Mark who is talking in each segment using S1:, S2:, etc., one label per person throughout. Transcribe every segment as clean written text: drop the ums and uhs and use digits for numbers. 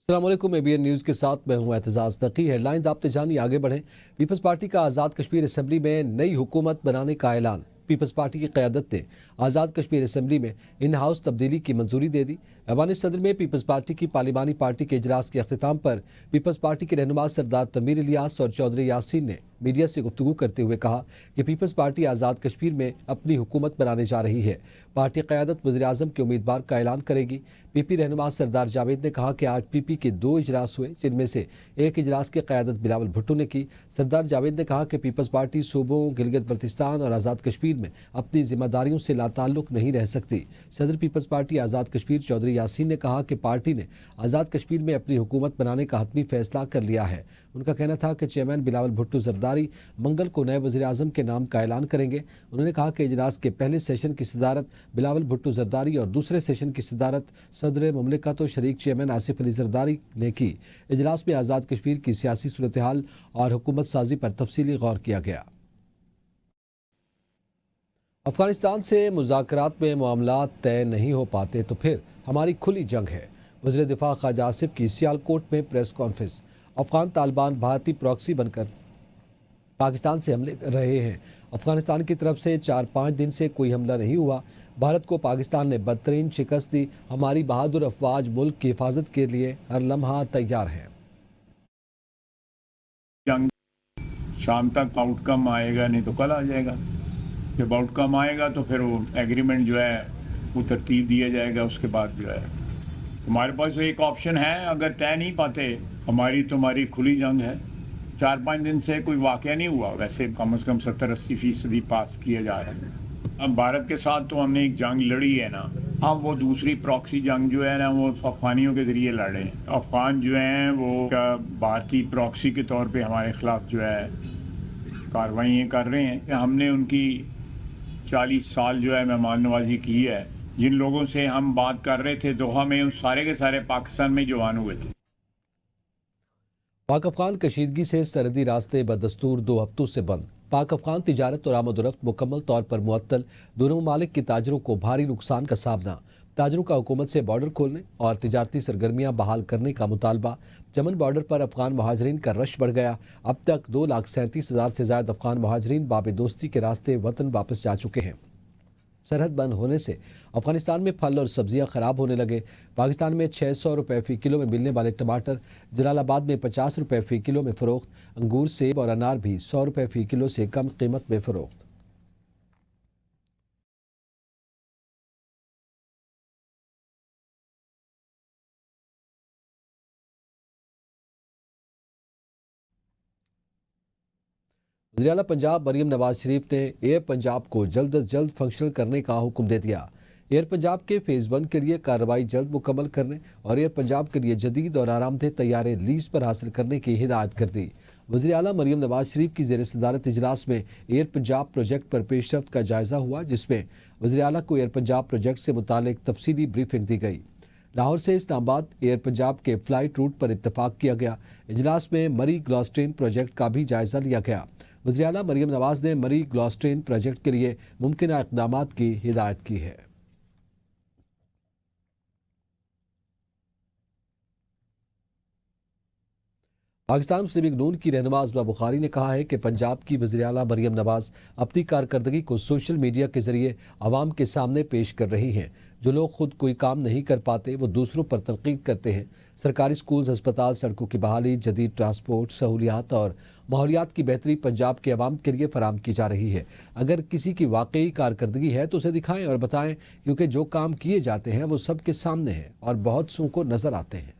S1: السلام علیکم ABN news کے ساتھ میں ہوں اعتزاز نقی۔ ہیڈ لائنز آپ جانی آگے بڑھیں۔ پیپلز پارٹی کا آزاد کشمیر اسمبلی میں نئی حکومت بنانے کا اعلان۔ پیپلز پارٹی کی قیادت نے آزاد کشمیر اسمبلی میں ان ہاؤس تبدیلی کی منظوری دے دی۔ ایوان صدر میں پیپلز پارٹی کی پارلیمانی پارٹی کے اجلاس کے اختتام پر پیپلز پارٹی کے رہنما سردار تنویر الیاس اور چودھری یاسین نے میڈیا سے گفتگو کرتے ہوئے کہا کہ پیپلز پارٹی آزاد کشمیر میں اپنی حکومت بنانے جا رہی ہے۔ پارٹی قیادت وزیر اعظم کے امیدوار کا اعلان کرے گی۔ پی پی رہنما سردار جاوید نے کہا کہ آج پی پی کے 2 اجلاس ہوئے، جن میں سے ایک اجلاس کی قیادت بلاول بھٹو نے کی۔ سردار جاوید نے کہا کہ پیپلز پارٹی صوبوں گلگت بلتستان اور آزاد کشمیر میں اپنی ذمہ داریوں سے لاتعلق نہیں رہ سکتی۔ صدر پیپلز پارٹی آزاد کشمیر چودھری یاسین نے کہا کہ پارٹی نے آزاد کشمیر میں اپنی حکومت بنانے کا حتمی فیصلہ کر لیا ہے۔ ان کا کہنا تھا کہ چیئرمین بلاول بھٹو زرداری منگل کو نئے وزیر اعظم کے نام کا اعلان کریں گے۔ انہوں نے کہا کہ اجلاس کے پہلے سیشن کی صدارت بلاول بھٹو زرداری اور دوسرے سیشن کی صدارت صدر مملکت و شریک چیئرمین آصف علی زرداری نے کی۔ اجلاس میں آزاد کشمیر کی سیاسی صورتحال اور حکومت سازی پر تفصیلی غور کیا گیا۔ افغانستان سے مذاکرات میں معاملات طے نہیں ہو پاتے تو پھر ہماری کھلی جنگ ہے۔ وزیر دفاع خواجہ آصف کی سیالکوٹ میں پریس کانفرنس۔ افغان طالبان بھارتی پراکسی بن کر پاکستان سے حملے کر رہے ہیں۔ افغانستان کی طرف سے 4-5 دن سے کوئی حملہ نہیں ہوا۔ بھارت کو پاکستان نے بدترین شکست دی۔ ہماری بہادر افواج ملک کی حفاظت کے لیے ہر لمحہ تیار ہیں۔
S2: جنگ شام تک آؤٹ کم آئے گا، نہیں تو کل آ جائے گا۔ جب آؤٹ کم آئے گا تو پھر وہ ایگریمنٹ جو ہے وہ ترتیب دیا جائے گا۔ اس کے بعد جو ہے ہمارے پاس ایک آپشن ہے، اگر طے نہیں پاتے ہماری تمہاری کھلی جنگ ہے۔ 4-5 دن سے کوئی واقعہ نہیں ہوا، ویسے کم از کم 70-80% پاس کیا جا رہا ہے۔ اب بھارت کے ساتھ تو ہم نے ایک جنگ لڑی ہے نا، اب وہ دوسری پراکسی جنگ جو ہے نا وہ افغانیوں کے ذریعے لڑے ہیں۔ افغان جو ہیں وہ بھارتی پراکسی کے طور پہ ہمارے خلاف جو ہے کارروائیاں کر رہے ہیں۔ ہم نے ان کی 40 سال جو ہے مہمان نوازی کی ہے۔ جن لوگوں سے ہم بات کر رہے تھے دوحہ میں، ان سارے کے سارے پاکستان میں جوان ہوئے تھے۔
S1: پاک افغان کشیدگی سے سرحدی راستے بدستور 2 ہفتوں سے بند۔ پاک افغان تجارت اور آمد و رفت مکمل طور پر معطل۔ دونوں ممالک کے تاجروں کو بھاری نقصان کا سامنا۔ تاجروں کا حکومت سے بارڈر کھولنے اور تجارتی سرگرمیاں بحال کرنے کا مطالبہ۔ چمن بارڈر پر افغان مہاجرین کا رش بڑھ گیا۔ اب تک 2,37,000 سے زائد افغان مہاجرین باب دوستی کے راستے وطن واپس جا چکے ہیں۔ سرحد بند ہونے سے افغانستان میں پھل اور سبزیاں خراب ہونے لگے۔ پاکستان میں 600 روپے فی کلو میں ملنے والے ٹماٹر جلال آباد میں 50 روپے فی کلو میں فروخت۔ انگور، سیب اور انار بھی 100 روپے فی کلو سے کم قیمت میں فروخت۔ وزیر اعلیٰ پنجاب مریم نواز شریف نے ایئر پنجاب کو جلد از جلد فنکشنل کرنے کا حکم دے دیا۔ ایئر پنجاب کے فیز 1 کے لیے کارروائی جلد مکمل کرنے اور ایئر پنجاب کے لیے جدید اور آرام دہ طیارے لیز پر حاصل کرنے کی ہدایت کر دی۔ وزیر اعلیٰ مریم نواز شریف کی زیر صدارت اجلاس میں ایئر پنجاب پروجیکٹ پر پیش رفت کا جائزہ ہوا، جس میں وزیر اعلیٰ کو ایئر پنجاب پروجیکٹ سے متعلق تفصیلی بریفنگ دی گئی۔ لاہور سے اسلام آباد ایئر پنجاب کے فلائٹ روٹ پر اتفاق کیا گیا۔ اجلاس میں مری گلاسٹرین پروجیکٹ کا بھی جائزہ لیا گیا۔ وزیر اعلیٰ مریم نواز نے مری گلاسٹرین پروجیکٹ کے لیے ممکنہ اقدامات کی ہدایت کی ہے۔ پاکستان مسلم لیگ نون کی رہنما عظمیٰ بخاری نے کہا ہے کہ پنجاب کی وزیر اعلیٰ مریم نواز اپنی کارکردگی کو سوشل میڈیا کے ذریعے عوام کے سامنے پیش کر رہی ہیں۔ جو لوگ خود کوئی کام نہیں کر پاتے وہ دوسروں پر تنقید کرتے ہیں۔ سرکاری سکولز، ہسپتال، سڑکوں کی بحالی، جدید ٹرانسپورٹ سہولیات اور ماحولیات کی بہتری پنجاب کے عوام کے لیے فراہم کی جا رہی ہے۔ اگر کسی کی واقعی کارکردگی ہے تو اسے دکھائیں اور بتائیں، کیونکہ جو کام کیے جاتے ہیں وہ سب کے سامنے ہیں اور بہت سو کو نظر آتے ہیں۔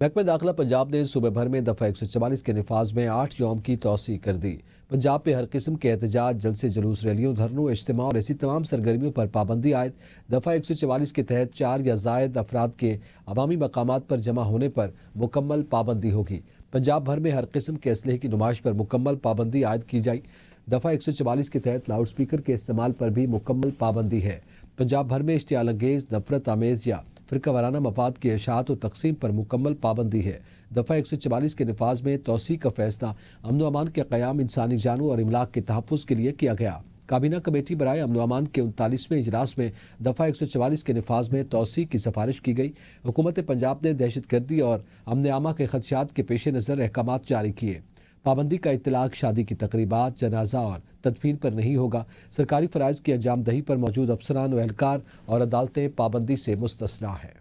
S1: محکمہ داخلہ پنجاب نے صوبے بھر میں دفعہ 144 کے نفاذ میں 8 یوم کی توسیع کر دی۔ پنجاب میں ہر قسم کے احتجاج، جلسے، جلوس، ریلیوں، دھرنوں، اجتماع اور ایسی تمام سرگرمیوں پر پابندی عائد۔ دفعہ 144 کے تحت 4 یا زائد افراد کے عوامی مقامات پر جمع ہونے پر مکمل پابندی ہوگی۔ پنجاب بھر میں ہر قسم کے اسلحے کی نمائش پر مکمل پابندی عائد کی جائے۔ دفعہ 144 کے تحت لاؤڈ سپیکر کے استعمال پر بھی مکمل پابندی ہے۔ پنجاب بھر میں اشتعال انگیز، نفرت آمیز یا فرقہ وارانہ مفاد کی اشاعت و تقسیم پر مکمل پابندی ہے۔ دفعہ 144 کے نفاذ میں توسیع کا فیصلہ امن و امان کے قیام، انسانی جانوں اور املاک کے تحفظ کے لیے کیا گیا۔ کابینہ کمیٹی برائے امن و امان کے 39ویں اجلاس میں دفعہ 144 کے نفاذ میں توسیع کی سفارش کی گئی۔ حکومت پنجاب نے دہشت گردی اور امن عامہ کے خدشات کے پیش نظر احکامات جاری کیے۔ پابندی کا اطلاق شادی کی تقریبات، جنازہ اور تدفین پر نہیں ہوگا۔ سرکاری فرائض کی انجام دہی پر موجود افسران و اہلکار اور عدالتیں پابندی سے مستثنیٰ ہیں۔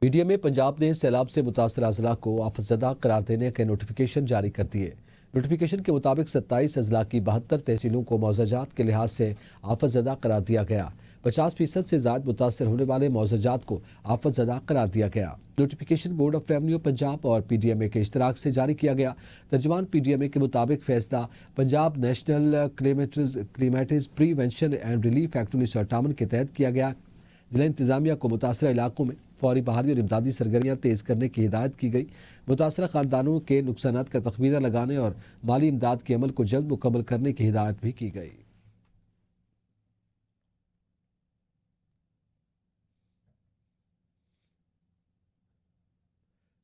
S1: پی ڈی ایم میں پنجاب نے سیلاب سے متاثرہ اضلاع کو آفت زدہ قرار دینے کے نوٹیفیکیشن جاری کر دیے۔ نوٹیفیکیشن کے مطابق 27 اضلاع کی 72 تحصیلوں کو معوضہ کے لحاظ سے آفت زدہ قرار دیا گیا۔ 50% سے زائد متاثر ہونے والے معوضہ کو آفت زدہ قرار دیا گیا۔ Notification board of revenue Punjab اور پی ڈی ایم اے کے اشتراک سے جاری کیا گیا۔ ترجمان پی ڈی ایم اے کے مطابق فیصلہ Punjab national calamities prevention and relief act 1958 کے تحت کیا گیا۔ ضلع انتظامیہ کو متاثرہ علاقوں میں فوری بحالی اور امدادی سرگرمیاں تیز کرنے کی ہدایت کی گئی۔ متاثرہ خاندانوں کے نقصانات کا تخمینہ لگانے اور مالی امداد کے عمل کو جلد مکمل کرنے کی ہدایت بھی کی گئی۔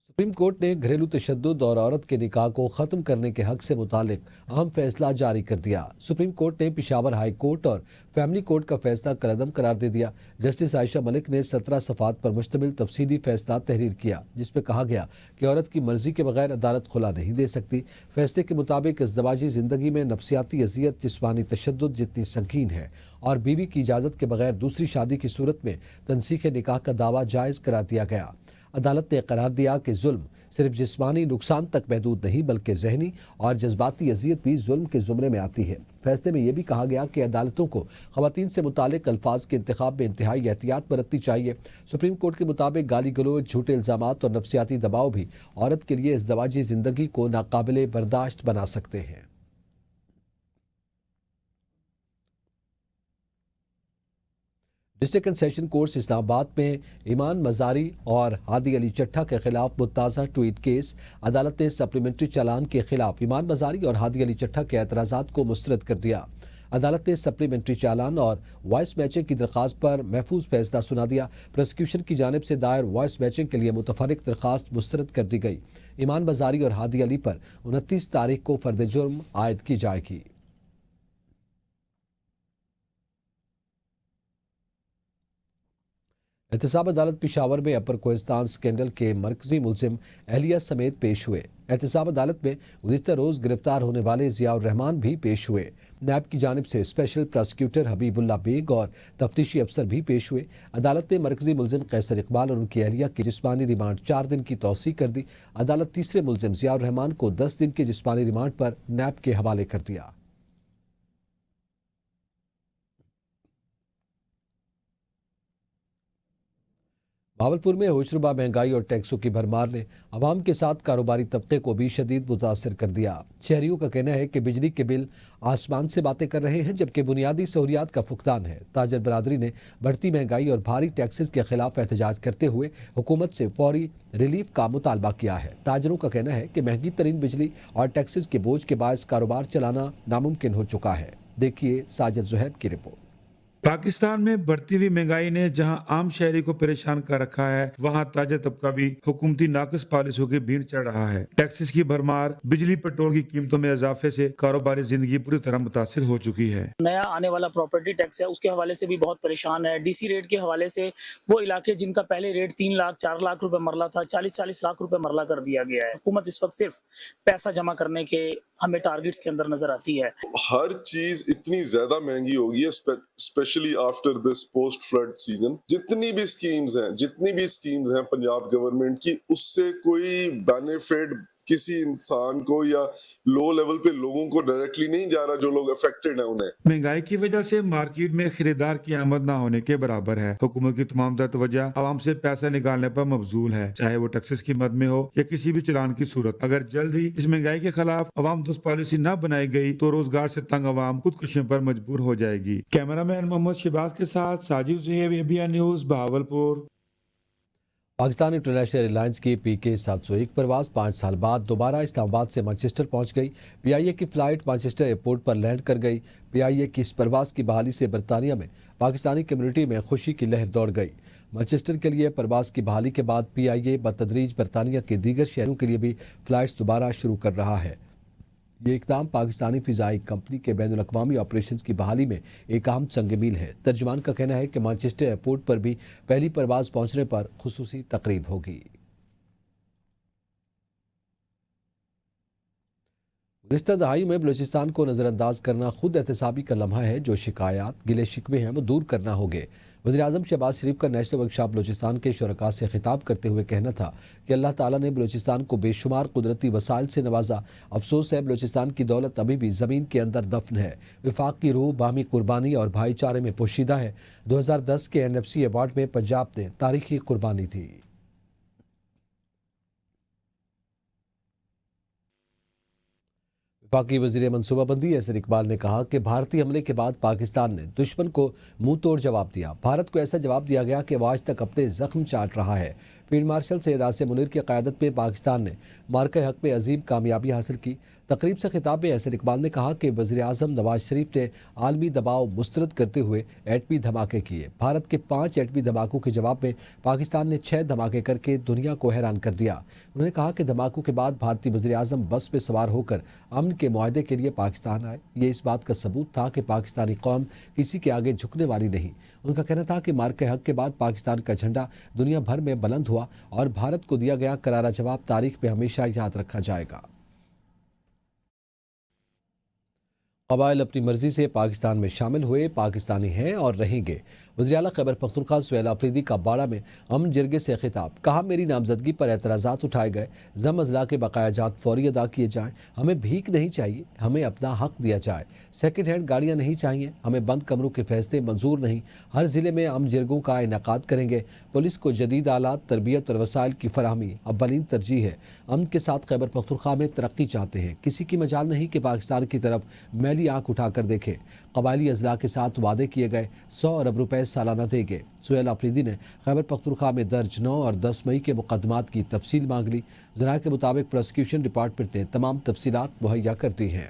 S1: سپریم کورٹ نے گھریلو تشدد اور عورت کے نکاح کو ختم کرنے کے حق سے متعلق اہم فیصلہ جاری کر دیا۔ سپریم کورٹ نے پشاور ہائی کورٹ اور فیملی کورٹ کا فیصلہ کالعدم قرار دے دیا۔ جسٹس عائشہ ملک نے 17 صفحات پر مشتمل تفصیلی فیصلہ تحریر کیا، جس میں کہا گیا کہ عورت کی مرضی کے بغیر عدالت خلا نہیں دے سکتی۔ فیصلے کے مطابق ازدواجی زندگی میں نفسیاتی اذیت جسمانی تشدد جتنی سنگین ہے اور بیوی کی اجازت کے بغیر دوسری شادی کی صورت میں تنسیخ نکاح کا دعویٰ جائز قرار دیا گیا۔ عدالت نے قرار دیا کہ ظلم صرف جسمانی نقصان تک محدود نہیں بلکہ ذہنی اور جذباتی اذیت بھی ظلم کے زمرے میں آتی ہے۔ فیصلے میں یہ بھی کہا گیا کہ عدالتوں کو خواتین سے متعلق الفاظ کے انتخاب میں انتہائی احتیاط برتنی چاہیے۔ سپریم کورٹ کے مطابق گالی گلوچ، جھوٹے الزامات اور نفسیاتی دباؤ بھی عورت کے لیے ازدواجی زندگی کو ناقابل برداشت بنا سکتے ہیں۔ ڈسٹرکٹ اینڈ سیشن کورٹس اسلام آباد میں ایمان مزاری اور ہادی علی چٹھا کے خلاف متنازع ٹویٹ کیس۔ عدالت نے سپلیمنٹری چالان کے خلاف ایمان مزاری اور ہادی علی چٹھا کے اعتراضات کو مسترد کر دیا۔ عدالت نے سپلیمنٹری چالان اور وائس میچنگ کی درخواست پر محفوظ فیصلہ سنا دیا۔ پروسیکیوشن کی جانب سے دائر وائس میچنگ کے لیے متفرق درخواست مسترد کر دی گئی۔ ایمان مزاری اور ہادی علی پر 29 تاریخ کو فرد جرم عائد کی جائے گی۔ احتساب عدالت پشاور میں اپر کوہستان اسکینڈل کے مرکزی ملزم اہلیہ سمیت پیش ہوئے۔ احتساب عدالت میں گزشتہ روز گرفتار ہونے والے ضیاء الرحمان بھی پیش ہوئے۔ نیب کی جانب سے اسپیشل پراسیکیوٹر حبیب اللہ بیگ اور تفتیشی افسر بھی پیش ہوئے۔ عدالت نے مرکزی ملزم قیصر اقبال اور ان کی اہلیہ کی جسمانی ریمانڈ 4 دن کی توسیع کر دی۔ عدالت تیسرے ملزم ضیاء الرحمان کو 10 دن کے جسمانی ریمانڈ پر نیب کے حوالے کر دیا۔ بھاولپور میں ہوشربا مہنگائی اور ٹیکسوں کی بھرمار نے عوام کے ساتھ کاروباری طبقے کو بھی شدید متاثر کر دیا۔ شہریوں کا کہنا ہے کہ بجلی کے بل آسمان سے باتیں کر رہے ہیں جبکہ بنیادی سہولیات کا فقدان ہے۔ تاجر برادری نے بڑھتی مہنگائی اور بھاری ٹیکسز کے خلاف احتجاج کرتے ہوئے حکومت سے فوری ریلیف کا مطالبہ کیا ہے۔ تاجروں کا کہنا ہے کہ مہنگی ترین بجلی اور ٹیکسز کے بوجھ کے باعث کاروبار چلانا ناممکن ہو چکا ہے۔ دیکھیے ساجد زہیب کی رپورٹ۔
S3: پاکستان میں بڑھتی ہوئی مہنگائی نے جہاں عام شہری کو پریشان کر رکھا ہے، وہاں تاجر طبقہ بھی حکومتی ناقص پالیسیوں کی بھیڑ چڑھ رہا ہے۔ ٹیکسز کی بھرمار، بجلی پٹرول کی قیمتوں میں اضافے سے کاروباری زندگی پوری طرح متاثر ہو چکی ہے۔
S4: نیا آنے والا پراپرٹی ٹیکس ہے، اس کے حوالے سے بھی بہت پریشان ہے۔ ڈی سی ریٹ کے حوالے سے وہ علاقے جن کا پہلے ریٹ 3 لاکھ 4 لاکھ روپے مرلہ تھا، 40 لاکھ روپے مرلہ کر دیا گیا ہے۔ حکومت اس وقت صرف پیسہ جمع کرنے کے ہمیں ٹارگٹس کے اندر نظر آتی ہے۔
S5: ہر چیز اتنی زیادہ مہنگی ہو گئی ہے، especially after this post flood season. جتنی بھی اسکیمز ہیں پنجاب گورنمنٹ کی، اس سے کوئی بینیفٹ کسی انسان کو یا لو لیول پہ لوگوں کو ڈائریکٹلی نہیں جا رہا، جو لوگ افیکٹڈ ہیں انہیں۔
S3: مہنگائی کی وجہ سے مارکیٹ میں خریدار کی آمد نہ ہونے کے برابر ہے۔ حکومت کی تمام تر توجہ عوام سے پیسہ نکالنے پر مبذول ہے، چاہے وہ ٹیکسز کی مد میں ہو یا کسی بھی چلان کی صورت۔ اگر جلد ہی اس مہنگائی کے خلاف عوام دوست پالیسی نہ بنائی گئی تو روزگار سے تنگ عوام خودکشیوں پر مجبور ہو جائے گی۔ کیمرہ مین محمد شہباز کے ساتھ Sajid Zohaib, ABN news, Bahawalpur.
S1: Pakistan international air lines کی PK 701 پرواز 5 سال بعد دوبارہ اسلام آباد سے مانچسٹر پہنچ گئی۔ PIA کی فلائٹ مانچسٹر ایئرپورٹ پر لینڈ کر گئی۔ PIA کی اس پرواز کی بحالی سے برطانیہ میں پاکستانی کمیونٹی میں خوشی کی لہر دوڑ گئی۔ مانچسٹر کے لیے پرواز کی بحالی کے بعد PIA بتدریج برطانیہ کے دیگر شہروں کے لیے بھی فلائٹس دوبارہ شروع کر رہا ہے۔ یہ اقدام پاکستانی فضائی کمپنی کے بین الاقوامی آپریشنز کی بحالی میں ایک اہم سنگ میل ہے۔ ترجمان کا کہنا ہے کہ مانچسٹر ایئرپورٹ پر بھی پہلی پرواز پہنچنے پر خصوصی تقریب ہوگی۔ گزشتہ دہائیوں میں بلوچستان کو نظر انداز کرنا خود احتسابی کا لمحہ ہے۔ جو شکایات گلے شکوے ہیں وہ دور کرنا ہوگے۔ وزیراعظم شہباز شریف کا نیشنل ورکشاپ بلوچستان کے شرکاء سے خطاب کرتے ہوئے کہنا تھا کہ اللہ تعالیٰ نے بلوچستان کو بے شمار قدرتی وسائل سے نوازا، افسوس ہے بلوچستان کی دولت ابھی بھی زمین کے اندر دفن ہے۔ وفاق کی روح باہمی قربانی اور بھائی چارے میں پوشیدہ ہے۔ 2010 کے NFC ایوارڈ میں پنجاب نے تاریخی قربانی تھی۔ وفاقی وزیر منصوبہ بندی احسن اقبال نے کہا کہ بھارتی حملے کے بعد پاکستان نے دشمن کو منہ توڑ جواب دیا۔ بھارت کو ایسا جواب دیا گیا کہ وہ آج تک اپنے زخم چاٹ رہا ہے۔ فیلڈ مارشل سید عاصم منیر کی قیادت میں پاکستان نے مارکہ حق میں عظیم کامیابی حاصل کی۔ تقریب سے خطاب میں احسن اقبال نے کہا کہ وزیر اعظم نواز شریف نے عالمی دباؤ مسترد کرتے ہوئے ایٹمی دھماکے کیے۔ بھارت کے 5 ایٹمی دھماکوں کے جواب میں پاکستان نے 6 دھماکے کر کے دنیا کو حیران کر دیا۔ انہوں نے کہا کہ دھماکوں کے بعد بھارتی وزیر اعظم بس پہ سوار ہو کر امن کے معاہدے کے لیے پاکستان آئے۔ یہ اس بات کا ثبوت تھا کہ پاکستانی قوم کسی کے آگے جھکنے والی نہیں۔ ان کا کہنا تھا کہ مارکہ حق کے بعد پاکستان کا جھنڈا دنیا بھر میں بلند ہوا اور بھارت کو دیا گیا کرارا جواب تاریخ میں ہمیشہ یاد رکھا جائے گا۔ قبائل اپنی مرضی سے پاکستان میں شامل ہوئے، پاکستانی ہیں اور رہیں گے۔ وزیر اعلیٰ خیبر پختونخوا سہیل آفریدی کا باڑہ میں امن جرگے سے خطاب۔ کہا میری نامزدگی پر اعتراضات اٹھائے گئے، ضم اضلاع کے بقایا جات فوری ادا کیے جائیں۔ ہمیں بھیک نہیں چاہیے، ہمیں اپنا حق دیا جائے۔ سیکنڈ ہینڈ گاڑیاں نہیں چاہیے، ہمیں بند کمروں کے فیصلے منظور نہیں۔ ہر ضلع میں امن جرگوں کا انعقاد کریں گے۔ پولیس کو جدید آلات، تربیت اور وسائل کی فراہمی اولین ترجیح ہے۔ امن کے ساتھ خیبر پختونخوا میں ترقی چاہتے ہیں، کسی کی مجال نہیں کہ پاکستان کی طرف میلی آنکھ اٹھا کر دیکھے۔ قبائلی اضلاع کے ساتھ وعدے کیے گئے، 100 ارب روپے سالانہ دیں گے۔ سہیل آفریدی نے خیبر پختونخوا میں درج 9 اور 10 مئی کے مقدمات کی تفصیل مانگ لی۔ ذرائع کے مطابق پروسیکیوشن ڈپارٹمنٹ نے تمام تفصیلات مہیا کر دی ہیں۔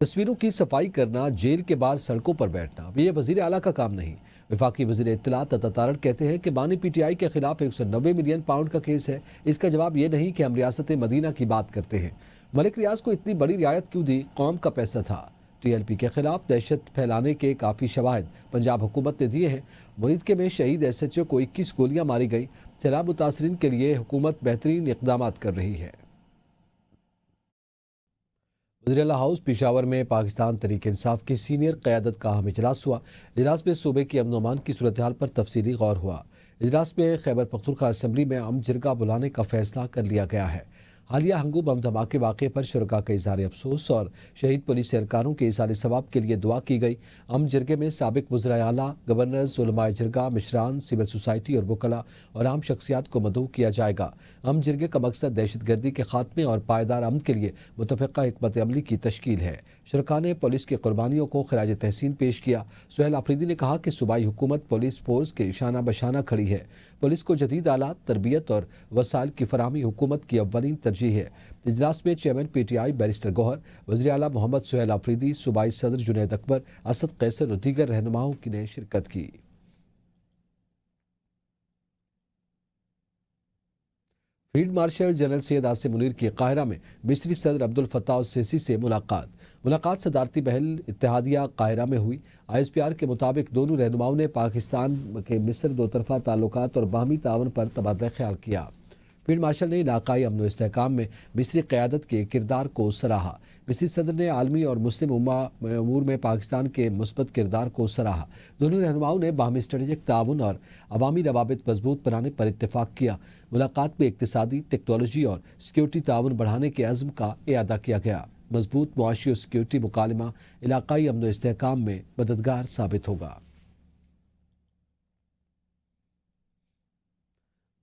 S1: تصویروں کی صفائی کرنا، جیل کے باہر سڑکوں پر بیٹھنا، یہ وزیر اعلیٰ کا کام نہیں۔ وفاقی وزیر اطلاعات عطا تارڑ کہتے ہیں کہ بانی PTI کے خلاف 190 ملین پاؤنڈ کا کیس ہے۔ اس کا جواب یہ نہیں کہ ہم ریاست مدینہ کی بات کرتے ہیں۔ ملک ریاض کو اتنی بڑی رعایت کیوں دی؟ قوم کا پیسہ تھا۔ TLP کے خلاف دہشت پھیلانے کے کافی شواہد پنجاب حکومت نے دیے ہیں۔ مریدکے میں شہید SHO کو 21 گولیاں ماری گئی۔ سیلاب متاثرین کے لیے حکومت بہترین اقدامات کر رہی ہے۔ وزیراعلیٰ ہاؤس پشاور میں پاکستان تحریک انصاف کی سینئر قیادت کا اہم اجلاس ہوا۔ اجلاس میں صوبے کی امن و امان کی صورتحال پر تفصیلی غور ہوا۔ اجلاس میں خیبر پختونخوا اسمبلی میں امن جرگہ بلانے کا فیصلہ کر لیا گیا ہے۔ حالیہ ہنگو بم دھماکے واقعے پر شرکاء کا اظہار افسوس اور شہید پولیس اہلکاروں کے ایصال ثواب کے لیے دعا کی گئی۔ امن جرگے میں سابق وزرائے اعلیٰ، گورنرز، علماء جرگہ، مشران، سول سوسائٹی اور وکلاء اور عام شخصیات کو مدعو کیا جائے گا۔ امن جرگے کا مقصد دہشت گردی کے خاتمے اور پائیدار امن کے لیے متفقہ حکمت عملی کی تشکیل ہے۔ شرکاء نے پولیس کی قربانیوں کو خراج تحسین پیش کیا۔ سہیل آفریدی نے کہا کہ صوبائی حکومت پولیس فورس کے شانہ بشانہ کھڑی ہے۔ پولیس کو جدید آلات، تربیت اور وسائل کی فراہمی حکومت کی اولین ترجیح ہے۔ اجلاس میں چیئرمین PTI بیرسٹر گوہر، وزیر اعلیٰ محمد سہیل آفریدی، صوبائی صدر جنید اکبر، اسد قیصر اور دیگر رہنماؤں نے شرکت کی۔ Field marshal general Syed Asim Munir کی قاہرہ میں مصری صدر عبد الفتاح السیسی سے ملاقات صدارتی بحل اتحادیہ قاہرہ میں ہوئی۔ ISPR کے مطابق دونوں رہنماؤں نے پاکستان کے مصر دو طرفہ تعلقات اور باہمی تعاون پر تبادلہ خیال کیا۔ فیلڈ مارشل نے علاقائی امن و استحکام میں مصری قیادت کے کردار کو سراہا۔ مصری صدر نے عالمی اور مسلم امور میں پاکستان کے مثبت کردار کو سراہا۔ دونوں رہنماؤں نے باہمی اسٹریٹجک تعاون اور عوامی روابط مضبوط بنانے پر اتفاق کیا۔ ملاقات میں اقتصادی، ٹیکنالوجی اور سیکیورٹی تعاون بڑھانے کے عزم کا اعادہ کیا گیا۔ مضبوط معاشی اور سیکیورٹی مکالمہ علاقائی امن و استحکام میں مددگار ثابت ہوگا۔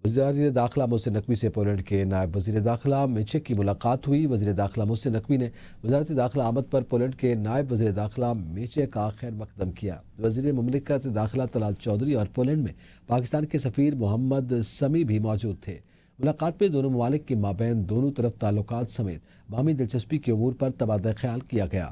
S1: وزیر داخلہ محسن نقوی سے پولینڈ کے نائب وزیر داخلہ میچک کی ملاقات ہوئی۔ وزیر داخلہ محسن نقوی نے وزارت داخلہ آمد پر پولینڈ کے نائب وزیر داخلہ میچک کا خیر مقدم کیا۔ وزیر مملکت داخلہ طلال چودھری اور پولینڈ میں پاکستان کے سفیر محمد سمی بھی موجود تھے۔ ملاقات میں دونوں ممالک کے مابین دونوں طرف تعلقات سمیت باہمی دلچسپی کے امور پر تبادلہ خیال کیا گیا۔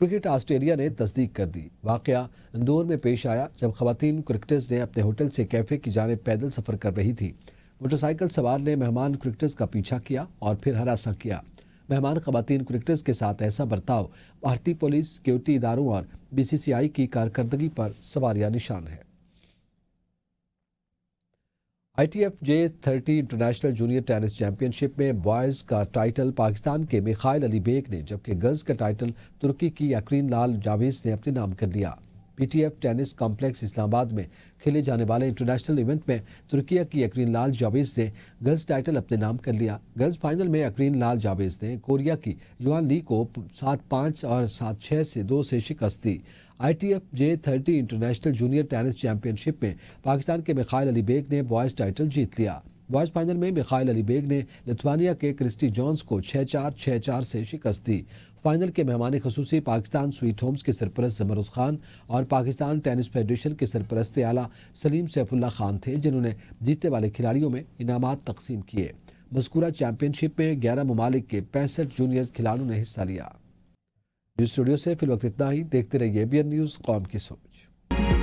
S1: کرکٹ آسٹریلیا نے تصدیق کر دی۔ واقعہ اندور میں پیش آیا جب خواتین کرکٹرز نے اپنے ہوٹل سے کیفے کی جانب پیدل سفر کر رہی تھی۔ موٹر سائیکل سوار نے مہمان کرکٹرز کا پیچھا کیا اور پھر ہراساں کیا۔ مہمان خواتین کرکٹرز کے ساتھ ایسا برتاؤ بھارتی پولیس، سیکیورٹی اداروں اور BCCI کی کارکردگی پر سوالیہ نشان ہے۔ ITF J30 international junior tennis championship میں بوائز کا ٹائٹل پاکستان کے میخائل علی بیگ نے، جبکہ گرلز کا ٹائٹل ترکی کی یقرین لال جاویز نے اپنے نام کر لیا۔ PTF ٹینس کمپلیکس اسلام آباد میں کھیلے جانے والے انٹرنیشنل ایونٹ میں ترکیہ کی یقرین لال جاویز نے گرلز ٹائٹل اپنے نام کر لیا۔ گرلز فائنل میں یقرین لال جاویز نے کوریا کی یوان لی کو 7-5 اور 7-6 سے 2 سے شکست دی۔ ITF J30 international junior tennis championship میں پاکستان کے میخائل علی بیگ نے بوائز ٹائٹل جیت لیا۔ بوائز فائنل میں میخائل علی بیگ نے لتھوانیا کے کرسٹی جونز کو 6-4، 6-4 سے شکست دی۔ فائنل کے مہمان خصوصی پاکستان سویٹ ہومز کے سرپرست زمرد خان اور پاکستان ٹینس فیڈریشن کے سرپرست اعلیٰ سلیم سیف اللہ خان تھے، جنہوں نے جیتنے والے کھلاڑیوں میں انعامات تقسیم کیے۔ مذکورہ چیمپئن شپ میں 11 ممالک کے 65 جونیئر کھلاڑیوں نے حصہ لیا۔ نیوز اسٹوڈیو سے فی الوقت اتنا ہی۔ دیکھتے رہیے ABN نیوز، قوم کی سوچ۔